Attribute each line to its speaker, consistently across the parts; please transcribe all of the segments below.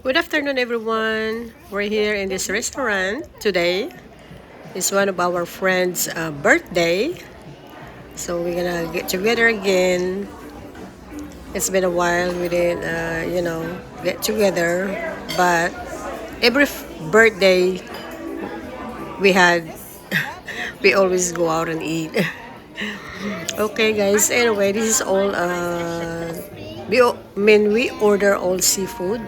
Speaker 1: Good afternoon, everyone. We're here in this restaurant today. It's one of our friends' birthday, so we're gonna get together again. It's been a while we didn't, get together, but every birthday we had, we always go out and eat. Okay, guys. Anyway, this is all. We order all seafood,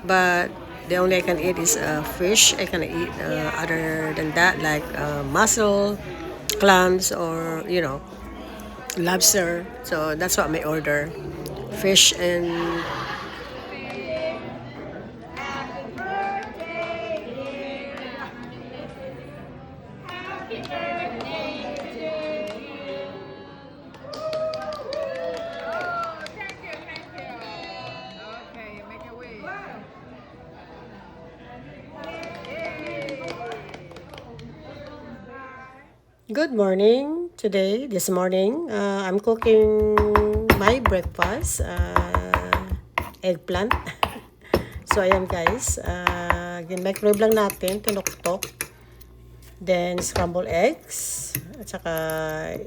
Speaker 1: but the only I can eat is fish. I can eat other than that, like mussel, clams, or lobster. So that's what my order: fish and. Good morning. This morning, I'm cooking my breakfast, eggplant. So, ayan guys, microwave lang natin, tinuktok. Then, scrambled eggs. At saka,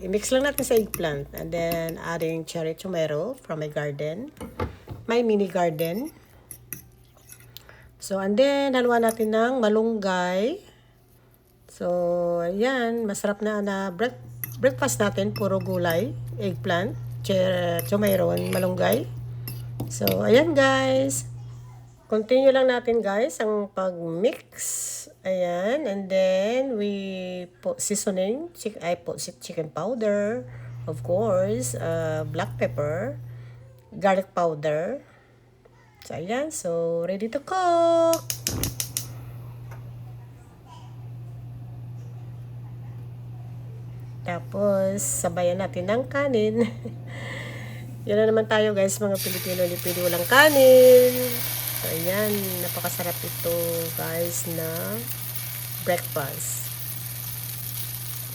Speaker 1: i-mix lang natin sa eggplant. And then, adding cherry tomato from my garden. My mini garden. So, and then, haluan natin ng malunggay. So, ayan, masarap na breakfast natin, puro gulay, eggplant, tomato, and malunggay. So, ayan guys. Continue lang natin guys ang pag-mix. Ayan, and then we put seasoning. I put chicken powder, of course, black pepper, garlic powder. So, ayan, so ready to cook. Tapos, sabayan natin ng kanin. Yun na naman tayo guys, mga Pilipino, hindi pwede walang kanin. So, ayan, napakasarap ito guys na breakfast.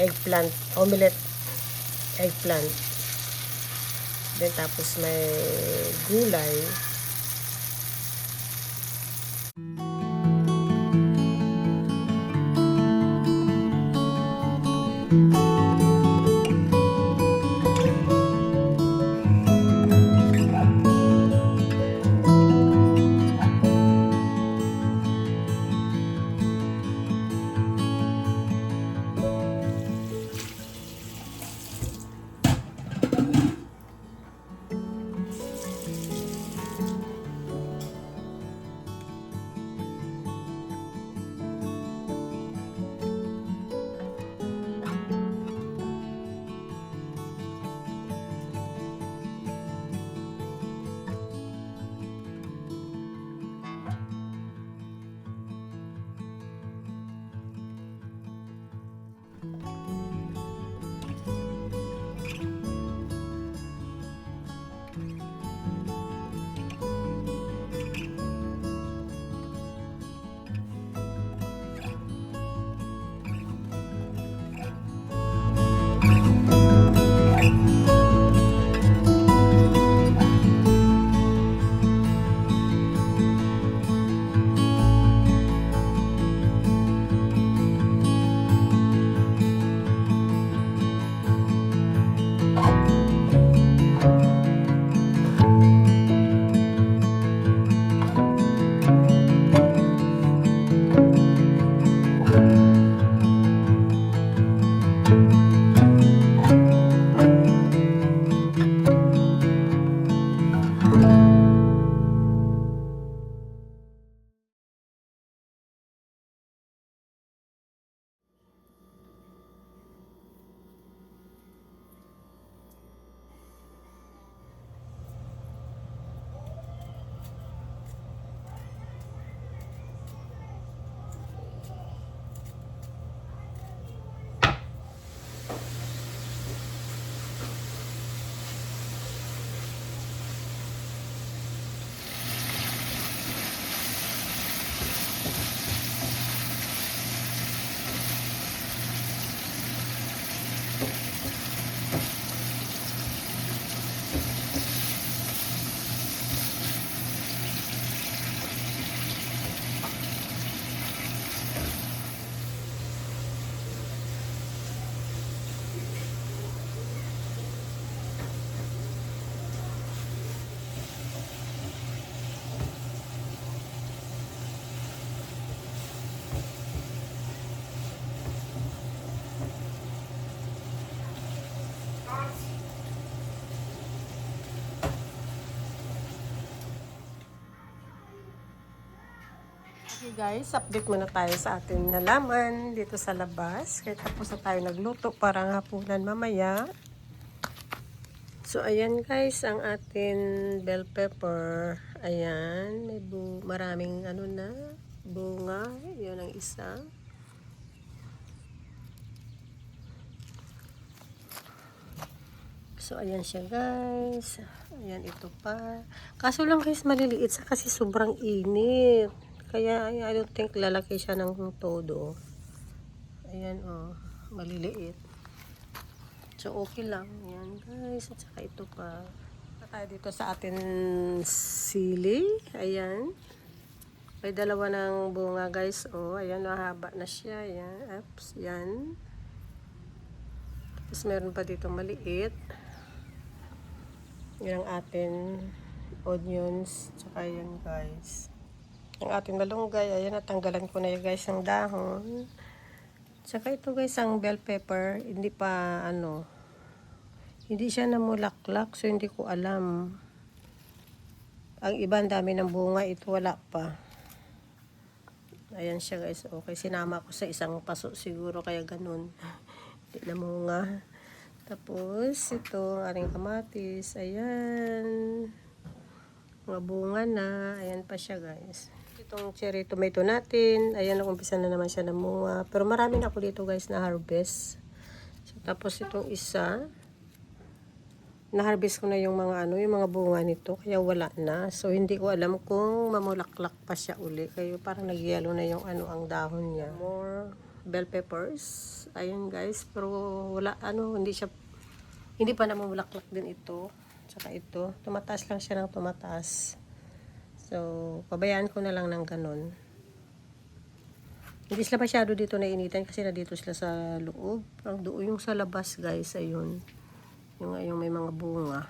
Speaker 1: Eggplant, omelette, eggplant. Then tapos may gulay. Okay guys, update muna tayo sa ating nalaman dito sa labas. Kaya tapos na tayo nagluto para hapunan mamaya. So ayan guys, ang ating bell pepper. Ayan, may maraming ano na, bunga. Yun ang isa. So ayan siya guys. Ayan ito pa. Kaso lang guys, maliliit sa kasi sobrang init. Kaya I don't think lalaki siya ng todo. Ayan oh, maliliit. So okay lang. Ayan guys. At saka ito pa. Tayo dito sa atin sili. Ayan. May dalawa ng bunga guys. Oh, ayan, mahaba na siya. Ayan. Oops, yan. Tapos meron pa dito maliit. Yan ang atin onions. Tsaka yan guys. Ang ating malunggay, ayan, natanggalan ko na yun guys ang dahon. Tsaka ito guys, ang bell pepper, hindi pa ano, hindi siya namulaklak, so hindi ko alam. Ang iba, ang dami ng bunga, ito wala pa. Ayan siya guys, okay, sinama ko sa isang paso siguro, kaya ganun. Hindi namunga. Tapos, ito, ang ating kamatis, ayan. Mga bunga na, ayan pa siya guys. Itong cherry tomato natin, ayan, umpisa na naman siya namunga. Pero marami na ako dito guys na harvest. So, tapos itong isa, na-harvest ko na yung mga ano, yung mga bunga nito, kaya wala na. So hindi ko alam kung mamulaklak pa siya uli. Kaya parang nagyelo na yung ano ang dahon niya. More bell peppers. Ayun guys, pero wala ano, hindi pa namumulaklak din ito. Tsaka ito, tumataas lang siya ng tumataas. So, pabayaan ko na lang ng ganun. Hindi sila masyado dito nainitan kasi na dito sila sa loob. Ang doon yung sa labas guys, ayun. Yung may mga bunga.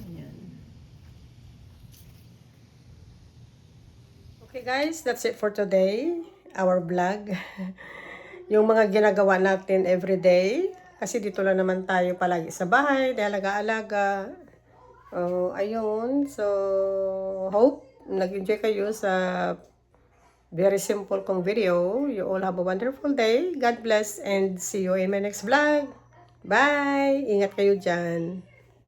Speaker 1: Ayan. Okay guys, that's it for today. Our vlog. Yung mga ginagawa natin everyday. Kasi dito lang naman tayo palagi sa bahay. Dahil alaga-alaga. Ayun. So, hope nag-enjoy kayo sa very simple kong video. You all have a wonderful day. God bless and see you in my next vlog. Bye! Ingat kayo dyan.